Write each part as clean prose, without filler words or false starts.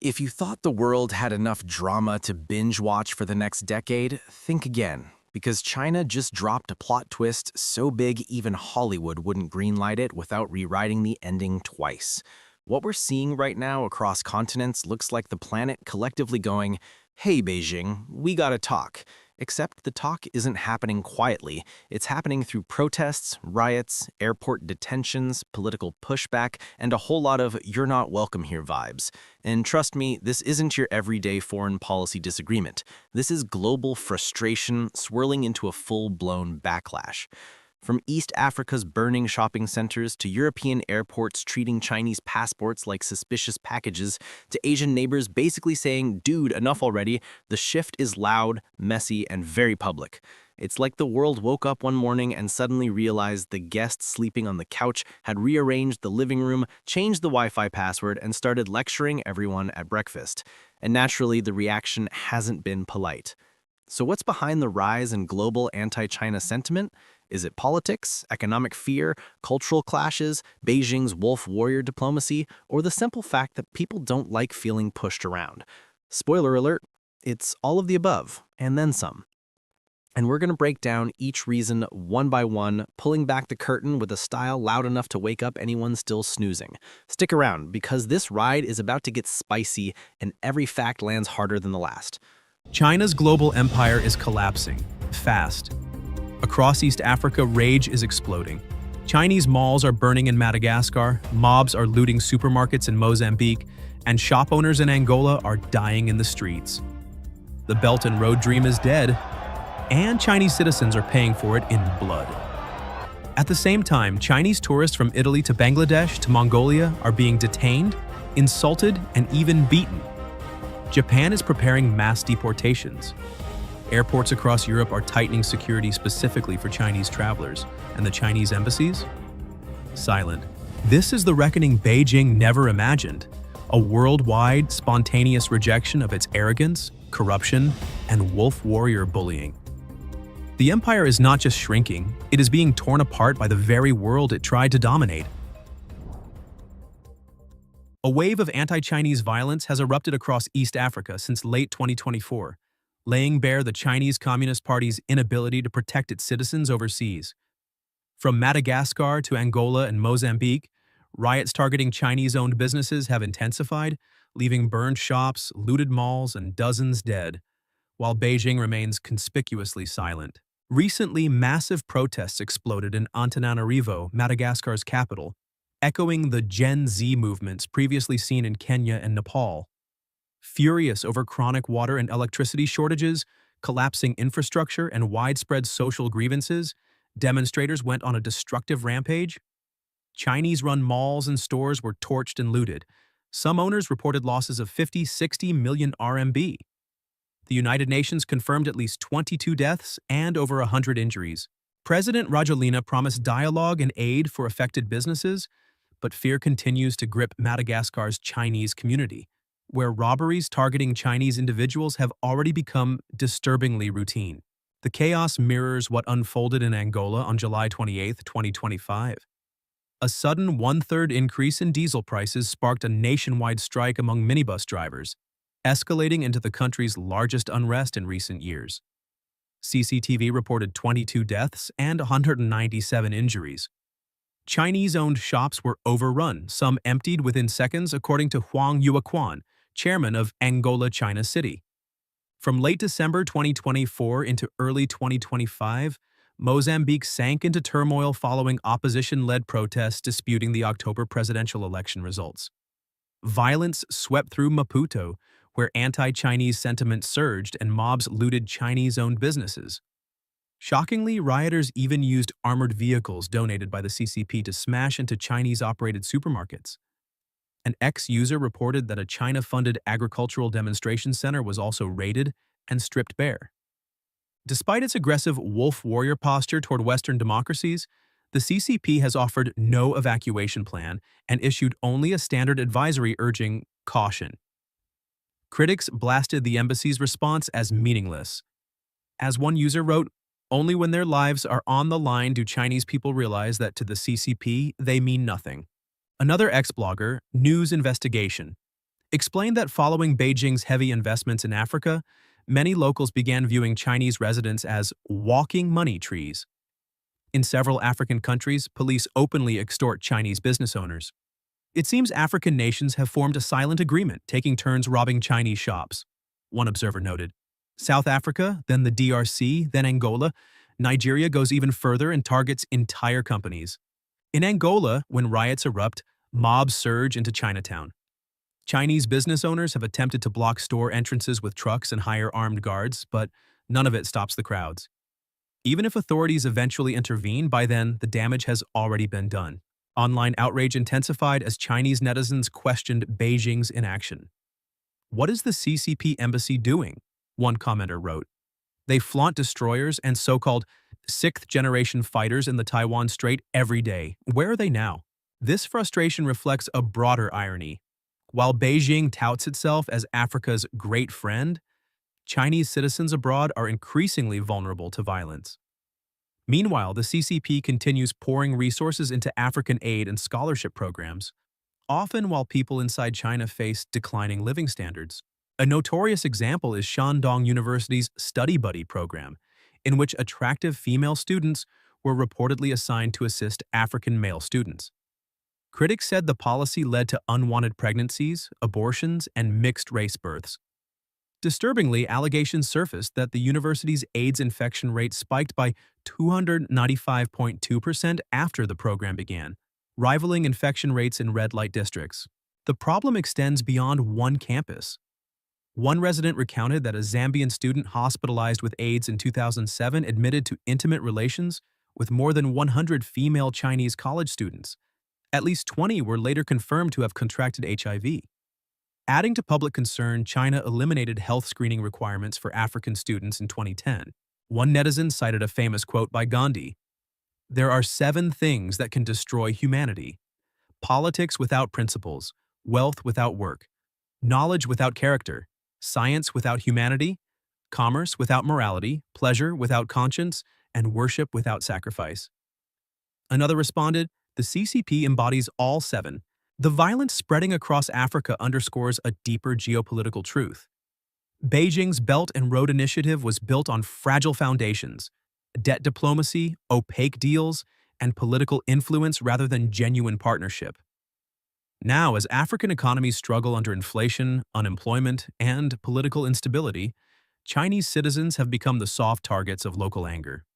If you thought the world had enough drama to binge watch for the next decade, think again, because China just dropped a plot twist so big even Hollywood wouldn't greenlight it without rewriting the ending twice. What we're seeing right now across continents looks like the planet collectively going, "Hey Beijing, we gotta talk." Except the talk isn't happening quietly. It's happening through protests, riots, airport detentions, political pushback, and a whole lot of "you're not welcome here" vibes. And trust me, this isn't your everyday foreign policy disagreement. This is global frustration swirling into a full-blown backlash. From East Africa's burning shopping centers to European airports treating Chinese passports like suspicious packages to Asian neighbors basically saying, "Dude, enough already," the shift is loud, messy, and very public. It's like the world woke up one morning and suddenly realized the guest sleeping on the couch had rearranged the living room, changed the Wi-Fi password, and started lecturing everyone at breakfast. And naturally, the reaction hasn't been polite. So what's behind the rise in global anti-China sentiment? Is it politics, economic fear, cultural clashes, Beijing's wolf warrior diplomacy, or the simple fact that people don't like feeling pushed around? Spoiler alert, it's all of the above, and then some. And we're going to break down each reason one by one, pulling back the curtain with a style loud enough to wake up anyone still snoozing. Stick around, because this ride is about to get spicy, and every fact lands harder than the last. China's global empire is collapsing, fast. Across East Africa, rage is exploding. Chinese malls are burning in Madagascar, mobs are looting supermarkets in Mozambique, and shop owners in Angola are dying in the streets. The Belt and Road dream is dead, and Chinese citizens are paying for it in blood. At the same time, Chinese tourists from Italy to Bangladesh to Mongolia are being detained, insulted, and even beaten. Japan is preparing mass deportations. Airports across Europe are tightening security specifically for Chinese travelers, and the Chinese embassies? Silent. This is the reckoning Beijing never imagined, a worldwide, spontaneous rejection of its arrogance, corruption, and wolf warrior bullying. The empire is not just shrinking, it is being torn apart by the very world it tried to dominate. A wave of anti-Chinese violence has erupted across East Africa since late 2024, laying bare the Chinese Communist Party's inability to protect its citizens overseas. From Madagascar to Angola and Mozambique, riots targeting Chinese-owned businesses have intensified, leaving burned shops, looted malls, and dozens dead, while Beijing remains conspicuously silent. Recently, massive protests exploded in Antananarivo, Madagascar's capital, echoing the Gen Z movements previously seen in Kenya and Nepal. Furious over chronic water and electricity shortages, collapsing infrastructure, and widespread social grievances, demonstrators went on a destructive rampage. Chinese-run malls and stores were torched and looted. Some owners reported losses of 50–60 million RMB. The United Nations confirmed at least 22 deaths and over 100 injuries. President Rajoelina promised dialogue and aid for affected businesses, but fear continues to grip Madagascar's Chinese community, where robberies targeting Chinese individuals have already become disturbingly routine. The chaos mirrors what unfolded in Angola on July 28, 2025. A sudden one-third increase in diesel prices sparked a nationwide strike among minibus drivers, escalating into the country's largest unrest in recent years. CCTV reported 22 deaths and 197 injuries. Chinese-owned shops were overrun, some emptied within seconds, according to Huang Yuequan, chairman of Angola China City. From late December 2024 into early 2025, Mozambique sank into turmoil following opposition-led protests disputing the October presidential election results. Violence swept through Maputo, where anti-Chinese sentiment surged and mobs looted Chinese-owned businesses. Shockingly, rioters even used armored vehicles donated by the CCP to smash into Chinese-operated supermarkets. An ex-user reported that a China-funded agricultural demonstration center was also raided and stripped bare. Despite its aggressive wolf warrior posture toward Western democracies, the CCP has offered no evacuation plan and issued only a standard advisory urging caution. Critics blasted the embassy's response as meaningless. As one user wrote, "Only when their lives are on the line do Chinese people realize that to the CCP they mean nothing." Another ex-blogger, News Investigation, explained that following Beijing's heavy investments in Africa, many locals began viewing Chinese residents as walking money trees. In several African countries, police openly extort Chinese business owners. It seems African nations have formed a silent agreement, taking turns robbing Chinese shops, one observer noted. South Africa, then the DRC, then Angola. Nigeria goes even further and targets entire companies. In Angola, when riots erupt, mobs surge into Chinatown. Chinese business owners have attempted to block store entrances with trucks and hire armed guards, but none of it stops the crowds. Even if authorities eventually intervene, by then the damage has already been done. Online outrage intensified as Chinese netizens questioned Beijing's inaction. "What is the CCP embassy doing?" one commenter wrote. "They flaunt destroyers and so-called sixth-generation fighters in the Taiwan Strait every day. Where are they now?" This frustration reflects a broader irony. While Beijing touts itself as Africa's great friend, Chinese citizens abroad are increasingly vulnerable to violence. Meanwhile, the CCP continues pouring resources into African aid and scholarship programs, often while people inside China face declining living standards. A notorious example is Shandong University's Study Buddy program, in which attractive female students were reportedly assigned to assist African male students. Critics said the policy led to unwanted pregnancies, abortions, and mixed-race births. Disturbingly, allegations surfaced that the university's AIDS infection rate spiked by 295.2% after the program began, rivaling infection rates in red light districts. The problem extends beyond one campus. One resident recounted that a Zambian student hospitalized with AIDS in 2007 admitted to intimate relations with more than 100 female Chinese college students. At least 20 were later confirmed to have contracted HIV. Adding to public concern, China eliminated health screening requirements for African students in 2010. One netizen cited a famous quote by Gandhi: "There are 7 things that can destroy humanity: politics without principles, wealth without work, knowledge without character, science without humanity, commerce without morality, pleasure without conscience, and worship without sacrifice." Another responded, "The CCP embodies all 7. The violence spreading across Africa underscores a deeper geopolitical truth. Beijing's Belt and Road Initiative was built on fragile foundations: debt diplomacy, opaque deals, and political influence rather than genuine partnership. Now, as African economies struggle under inflation, unemployment, and political instability, Chinese citizens have become the soft targets of local anger.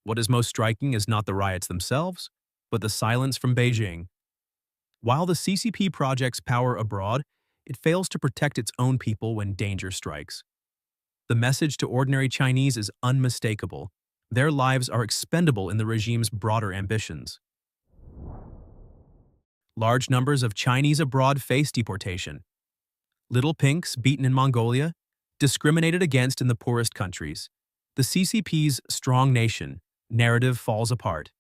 What is most striking is not the riots themselves, but the silence from Beijing. While the CCP projects power abroad, it fails to protect its own people when danger strikes. The message to ordinary Chinese is unmistakable. Their lives are expendable in the regime's broader ambitions. Large numbers of Chinese abroad face deportation. Little pinks beaten in Mongolia, discriminated against in the poorest countries. The CCP's strong nation narrative falls apart.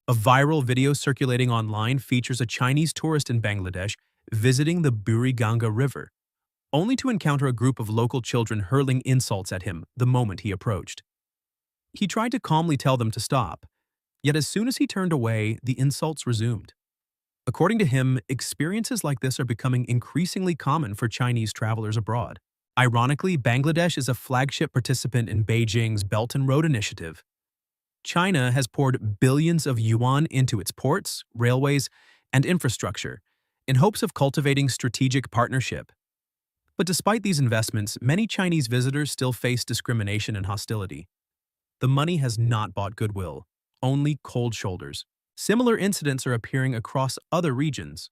A viral video circulating online features a Chinese tourist in Bangladesh visiting the Buriganga River, only to encounter a group of local children hurling insults at him the moment he approached. He tried to calmly tell them to stop, yet as soon as he turned away, the insults resumed. According to him, experiences like this are becoming increasingly common for Chinese travelers abroad. Ironically, Bangladesh is a flagship participant in Beijing's Belt and Road Initiative. China has poured billions of yuan into its ports, railways, and infrastructure in hopes of cultivating strategic partnership. But despite these investments, many Chinese visitors still face discrimination and hostility. The money has not bought goodwill, only cold shoulders. Similar incidents are appearing across other regions.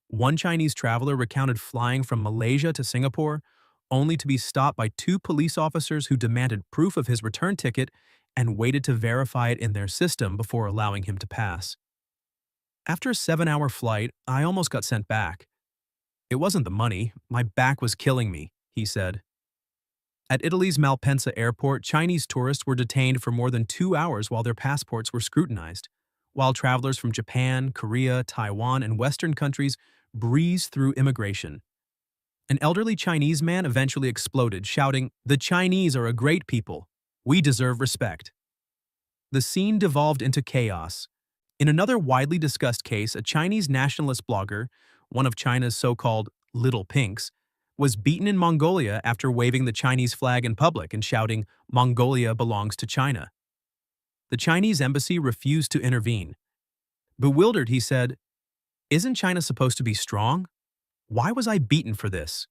One Chinese traveler recounted flying from Malaysia to Singapore, only to be stopped by 2 police officers who demanded proof of his return ticket and waited to verify it in their system before allowing him to pass. "After a 7-hour flight, I almost got sent back. It wasn't the money, my back was killing me," he said. At Italy's Malpensa airport, Chinese tourists were detained for more than 2 hours while their passports were scrutinized, while travelers from Japan, Korea, Taiwan, and Western countries breezed through immigration. An elderly Chinese man eventually exploded, shouting, "The Chinese are a great people. We deserve respect." The scene devolved into chaos. In another widely discussed case, a Chinese nationalist blogger, one of China's so-called Little Pinks, was beaten in Mongolia after waving the Chinese flag in public and shouting, "Mongolia belongs to China." The Chinese embassy refused to intervene. Bewildered, he said, "Isn't China supposed to be strong? Why was I beaten for this?"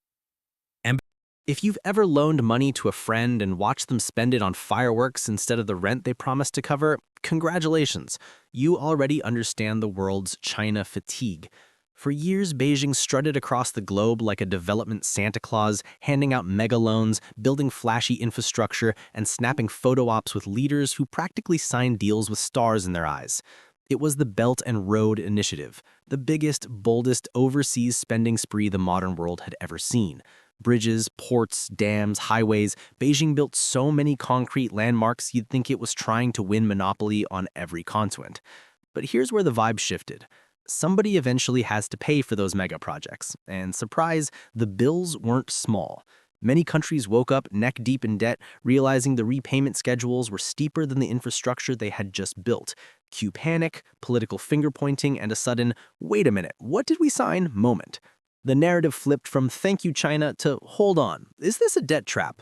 If you've ever loaned money to a friend and watched them spend it on fireworks instead of the rent they promised to cover, congratulations. You already understand the world's China fatigue. For years, Beijing strutted across the globe like a development Santa Claus, handing out mega loans, building flashy infrastructure, and snapping photo ops with leaders who practically signed deals with stars in their eyes. It was the Belt and Road Initiative, the biggest, boldest overseas spending spree the modern world had ever seen. Bridges, ports, dams, highways, Beijing built so many concrete landmarks you'd think it was trying to win monopoly on every continent. But here's where the vibe shifted. Somebody eventually has to pay for those mega projects, and surprise, the bills weren't small. Many countries woke up neck deep in debt, realizing the repayment schedules were steeper than the infrastructure they had just built. Cue panic, political finger-pointing, and a sudden, "wait a minute, what did we sign?" moment. The narrative flipped from "thank you, China" to "hold on, is this a debt trap?"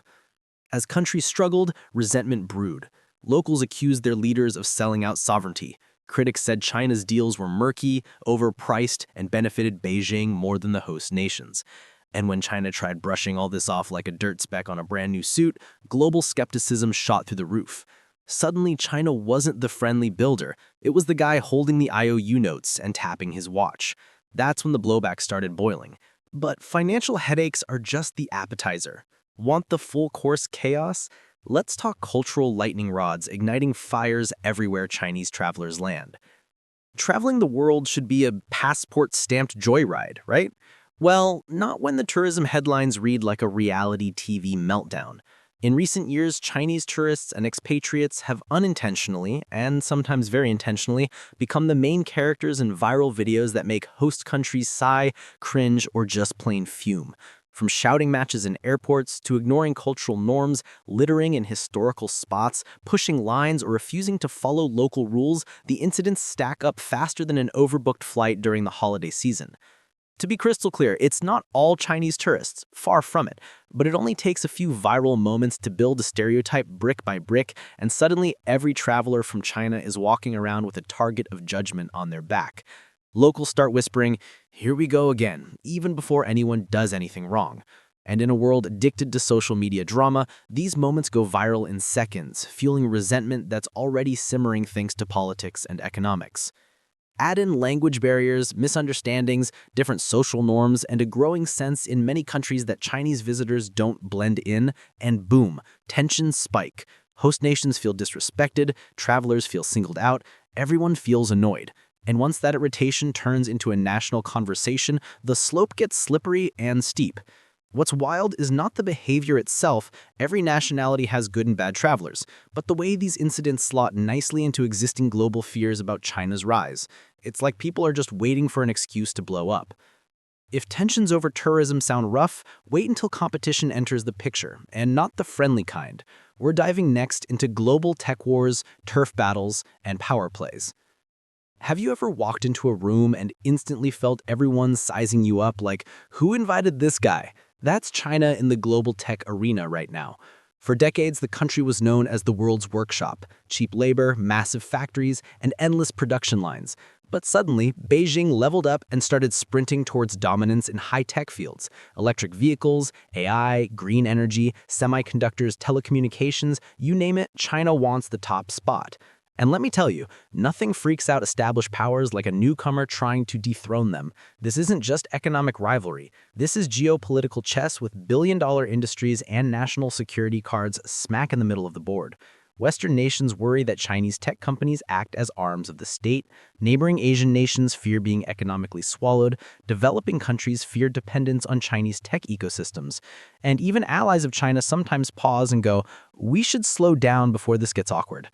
As countries struggled, resentment brewed. Locals accused their leaders of selling out sovereignty. Critics said China's deals were murky, overpriced, and benefited Beijing more than the host nations. And when China tried brushing all this off like a dirt speck on a brand new suit, global skepticism shot through the roof. Suddenly, China wasn't the friendly builder. It was the guy holding the IOU notes and tapping his watch. That's when the blowback started boiling. But financial headaches are just the appetizer. Want the full-course chaos? Let's talk cultural lightning rods igniting fires everywhere Chinese travelers land. Traveling the world should be a passport-stamped joyride, right? Well, not when the tourism headlines read like a reality TV meltdown. In recent years, Chinese tourists and expatriates have unintentionally, and sometimes very intentionally, become the main characters in viral videos that make host countries sigh, cringe, or just plain fume. From shouting matches in airports to ignoring cultural norms, littering in historical spots, pushing lines, or refusing to follow local rules, the incidents stack up faster than an overbooked flight during the holiday season. To be crystal clear, it's not all Chinese tourists, far from it, but it only takes a few viral moments to build a stereotype brick by brick, and suddenly every traveler from China is walking around with a target of judgment on their back. Locals start whispering, "Here we go again," even before anyone does anything wrong. And in a world addicted to social media drama, these moments go viral in seconds, fueling resentment that's already simmering thanks to politics and economics. Add in language barriers, misunderstandings, different social norms, and a growing sense in many countries that Chinese visitors don't blend in, and boom, tensions spike. Host nations feel disrespected, travelers feel singled out, everyone feels annoyed. And once that irritation turns into a national conversation, the slope gets slippery and steep. What's wild is not the behavior itself. Every nationality has good and bad travelers, but the way these incidents slot nicely into existing global fears about China's rise. It's like people are just waiting for an excuse to blow up. If tensions over tourism sound rough, wait until competition enters the picture, and not the friendly kind. We're diving next into global tech wars, turf battles, and power plays. Have you ever walked into a room and instantly felt everyone sizing you up like, "who invited this guy?" That's China in the global tech arena right now. For decades, the country was known as the world's workshop: cheap labor, massive factories, and endless production lines. But suddenly, Beijing leveled up and started sprinting towards dominance in high-tech fields: electric vehicles, AI, green energy, semiconductors, telecommunications, you name it, China wants the top spot. And let me tell you, nothing freaks out established powers like a newcomer trying to dethrone them. This isn't just economic rivalry. This is geopolitical chess with billion-dollar industries and national security cards smack in the middle of the board. Western nations worry that Chinese tech companies act as arms of the state. Neighboring Asian nations fear being economically swallowed. Developing countries fear dependence on Chinese tech ecosystems. And even allies of China sometimes pause and go, "we should slow down before this gets awkward."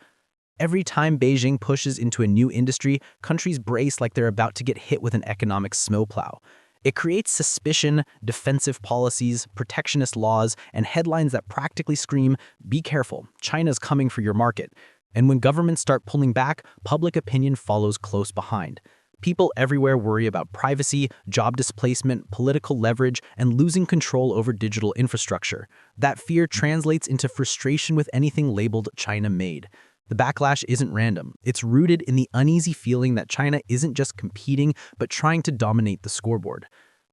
Every time Beijing pushes into a new industry, countries brace like they're about to get hit with an economic snowplow. It creates suspicion, defensive policies, protectionist laws, and headlines that practically scream, "be careful, China's coming for your market." And when governments start pulling back, public opinion follows close behind. People everywhere worry about privacy, job displacement, political leverage, and losing control over digital infrastructure. That fear translates into frustration with anything labeled China-made. The backlash isn't random. It's rooted in the uneasy feeling that China isn't just competing, but trying to dominate the scoreboard.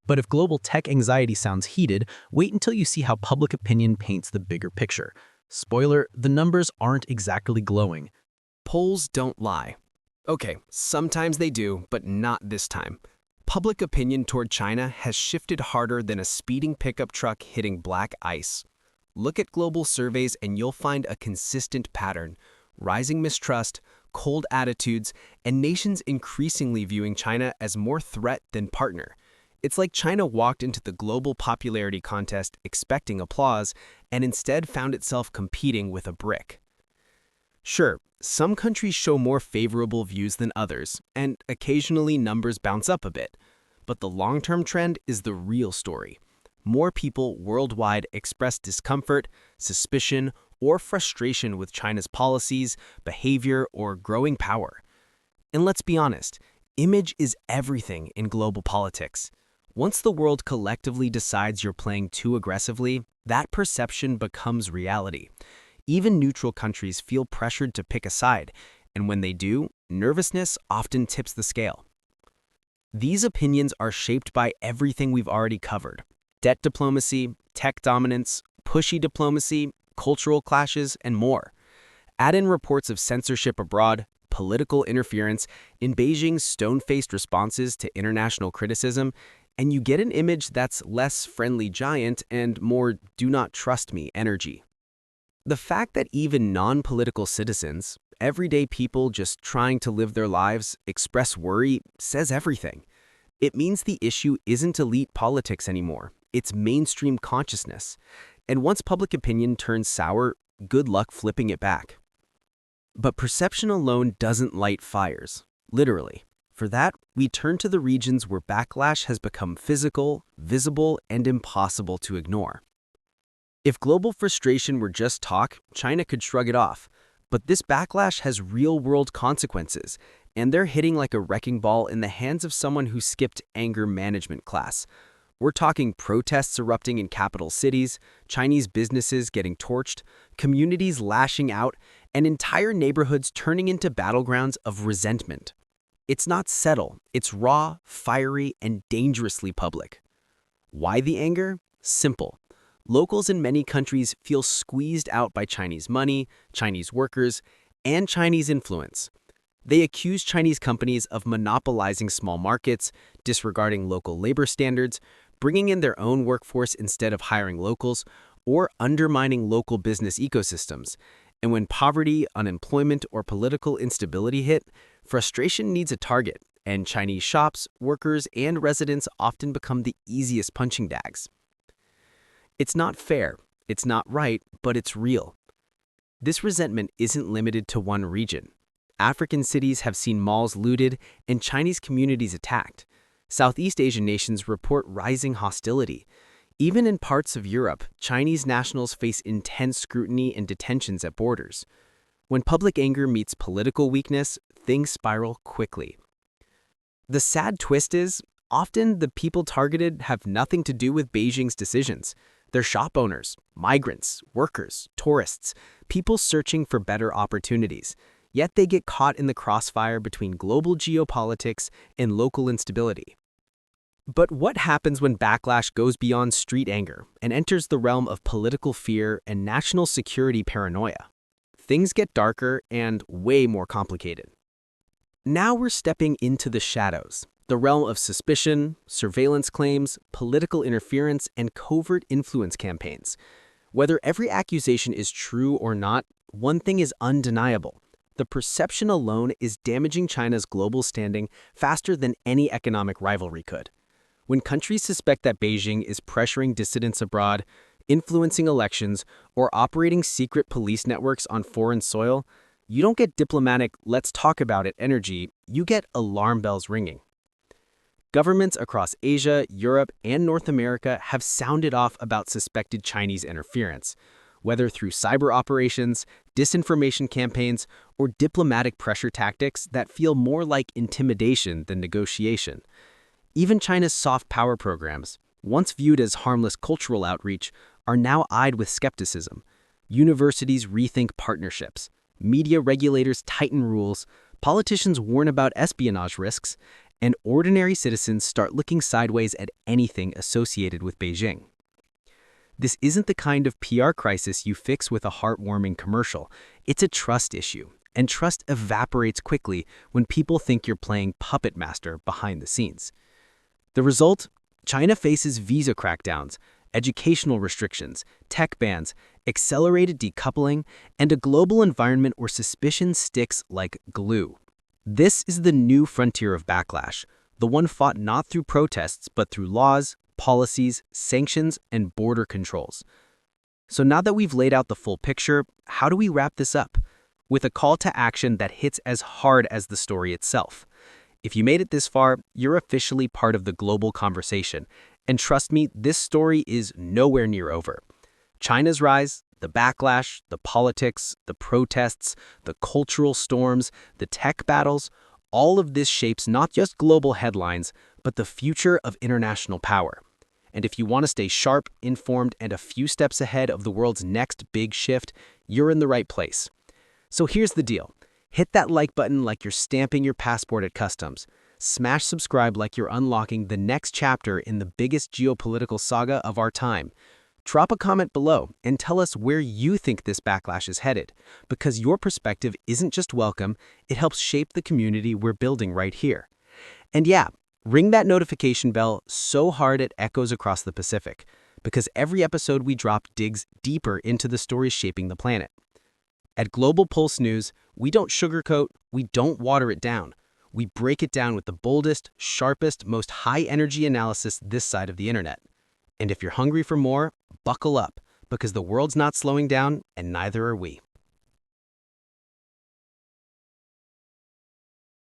But if global tech anxiety sounds heated, wait until you see how public opinion paints the bigger picture. Spoiler, the numbers aren't exactly glowing. Polls don't lie. Okay, sometimes they do, but not this time. Public opinion toward China has shifted harder than a speeding pickup truck hitting black ice. Look at global surveys and you'll find a consistent pattern: rising mistrust, cold attitudes, and nations increasingly viewing China as more threat than partner. It's like China walked into the global popularity contest expecting applause and instead found itself competing with a brick. Sure, some countries show more favorable views than others, and occasionally numbers bounce up a bit. But the long-term trend is the real story. More people worldwide express discomfort, suspicion, or frustration with China's policies, behavior, or growing power. And let's be honest, image is everything in global politics. Once the world collectively decides you're playing too aggressively, that perception becomes reality. Even neutral countries feel pressured to pick a side, and when they do, nervousness often tips the scale. These opinions are shaped by everything we've already covered: debt diplomacy, tech dominance, pushy diplomacy, cultural clashes, and more. Add in reports of censorship abroad, political interference, in Beijing's stone-faced responses to international criticism, and you get an image that's less friendly giant and more do not trust me energy. The fact that even non-political citizens, everyday people just trying to live their lives, express worry says everything. It means the issue isn't elite politics anymore. It's mainstream consciousness. And once public opinion turns sour, good luck flipping it back. But perception alone doesn't light fires, literally. For that, we turn to the regions where backlash has become physical, visible, and impossible to ignore. If global frustration were just talk, China could shrug it off. But this backlash has real-world consequences, and they're hitting like a wrecking ball in the hands of someone who skipped anger management class. We're talking protests erupting in capital cities, Chinese businesses getting torched, communities lashing out, and entire neighborhoods turning into battlegrounds of resentment. It's not subtle, it's raw, fiery, and dangerously public. Why the anger? Simple. Locals in many countries feel squeezed out by Chinese money, Chinese workers, and Chinese influence. They accuse Chinese companies of monopolizing small markets, disregarding local labor standards, bringing in their own workforce instead of hiring locals, or undermining local business ecosystems. And when poverty, unemployment, or political instability hit, frustration needs a target, and Chinese shops, workers, and residents often become the easiest punching bags. It's not fair, it's not right, but it's real. This resentment isn't limited to one region. African cities have seen malls looted and Chinese communities attacked. Southeast Asian nations report rising hostility. Even in parts of Europe, Chinese nationals face intense scrutiny and detentions at borders. When public anger meets political weakness, things spiral quickly. The sad twist is, often the people targeted have nothing to do with Beijing's decisions. They're shop owners, migrants, workers, tourists, people searching for better opportunities. Yet they get caught in the crossfire between global geopolitics and local instability. But what happens when backlash goes beyond street anger and enters the realm of political fear and national security paranoia? Things get darker and way more complicated. Now we're stepping into the shadows, the realm of suspicion, surveillance claims, political interference, and covert influence campaigns. Whether every accusation is true or not, one thing is undeniable. The perception alone is damaging China's global standing faster than any economic rivalry could. When countries suspect that Beijing is pressuring dissidents abroad, influencing elections, or operating secret police networks on foreign soil, you don't get diplomatic "let's talk about it" energy, you get alarm bells ringing. Governments across Asia, Europe, and North America have sounded off about suspected Chinese interference. whether through cyber operations, disinformation campaigns, or diplomatic pressure tactics that feel more like intimidation than negotiation. Even China's soft power programs, once viewed as harmless cultural outreach, are now eyed with skepticism. Universities rethink partnerships, media regulators tighten rules, politicians warn about espionage risks, and ordinary citizens start looking sideways at anything associated with Beijing. This isn't the kind of PR crisis you fix with a heartwarming commercial. It's a trust issue, and trust evaporates quickly when people think you're playing puppet master behind the scenes. The result? China faces visa crackdowns, educational restrictions, tech bans, accelerated decoupling, and a global environment where suspicion sticks like glue. This is the new frontier of backlash, the one fought not through protests but through laws, policies, sanctions, and border controls. So now that we've laid out the full picture, how do we wrap this up? With a call to action that hits as hard as the story itself. If you made it this far, you're officially part of the global conversation. And trust me, this story is nowhere near over. China's rise, the backlash, the politics, the protests, the cultural storms, the tech battles, all of this shapes not just global headlines, but the future of international power. And if you want to stay sharp, informed, and a few steps ahead of the world's next big shift, you're in the right place. So here's the deal. Hit that like button like you're stamping your passport at customs. Smash subscribe like you're unlocking the next chapter in the biggest geopolitical saga of our time. Drop a comment below and tell us where you think this backlash is headed, because your perspective isn't just welcome, it helps shape the community we're building right here. And yeah, ring that notification bell so hard it echoes across the Pacific, because every episode we drop digs deeper into the stories shaping the planet. At Global Pulse News, we don't sugarcoat, we don't water it down. We break it down with the boldest, sharpest, most high-energy analysis this side of the internet. And if you're hungry for more, buckle up, because the world's not slowing down, and neither are we.